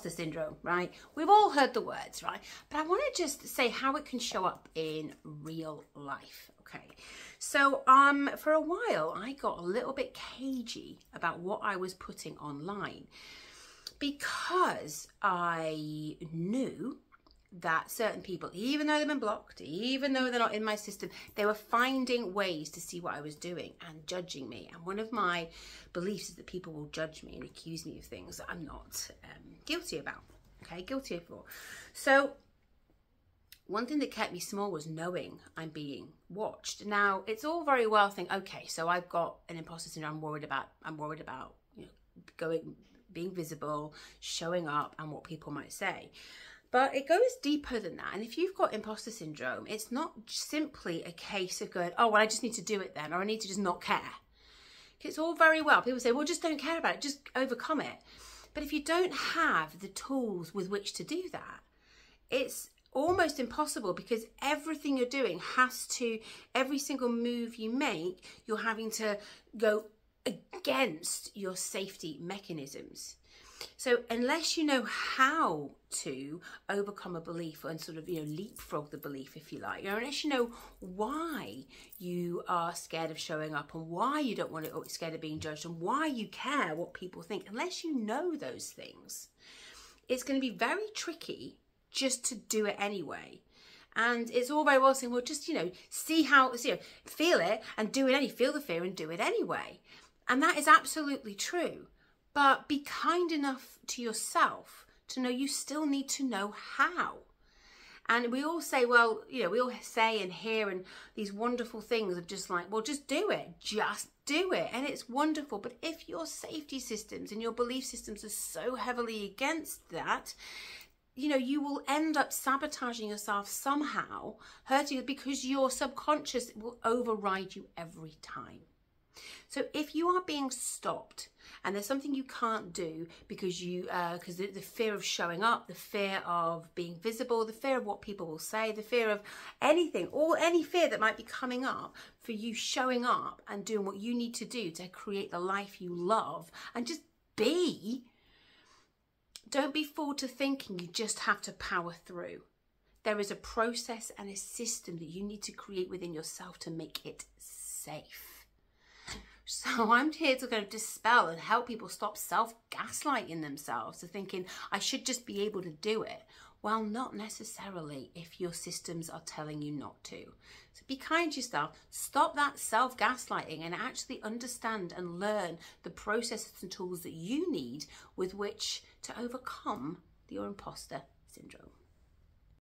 syndrome, right? We've all heard the words, right? But I want to just say how it can show up in real life. Okay, so for a while I got a little bit cagey about what I was putting online because I knew that certain people, even though they've been blocked, even though they're not in my system, they were finding ways to see what I was doing and judging me. And one of my beliefs is that people will judge me and accuse me of things that I'm not guilty about, okay, guilty of. So one thing that kept me small was knowing I'm being watched. Now, it's all very well thinking, okay, so I've got an imposter syndrome, I'm worried about you know, being visible, showing up, and what people might say. But it goes deeper than that. And if you've got imposter syndrome, it's not simply a case of going, oh, well, I just need to do it then, or I need to just not care. It's all very well. People say, well, just don't care about it, just overcome it. But if you don't have the tools with which to do that, it's almost impossible, because everything you're doing has to, every single move you make, you're having to go against your safety mechanisms. So unless you know how to overcome a belief and sort of, you know, leapfrog the belief, if you like, or unless you know why you are scared of showing up and why you don't want to, or scared of being judged, and why you care what people think, unless you know those things, it's going to be very tricky just to do it anyway. And it's all very well saying, well, just, you know, see how, you know, feel it and do it anyway, feel the fear and do it anyway. And that is absolutely true. But be kind enough to yourself to know you still need to know how. And we all say, well, you know, we all say and hear and these wonderful things of just like, well, just do it. Just do it. And it's wonderful. But if your safety systems and your belief systems are so heavily against that, you know, you will end up sabotaging yourself somehow, hurting you, because your subconscious will override you every time. So if you are being stopped and there's something you can't do because you, because the fear of showing up, the fear of being visible, the fear of what people will say, the fear of anything, or any fear that might be coming up for you showing up and doing what you need to do to create the life you love and just be, don't be fooled to thinking you just have to power through. There is a process and a system that you need to create within yourself to make it safe. So I'm here to kind of dispel and help people stop self-gaslighting themselves to thinking I should just be able to do it. Well, not necessarily if your systems are telling you not to. So be kind to yourself, stop that self-gaslighting and actually understand and learn the processes and tools that you need with which to overcome your imposter syndrome.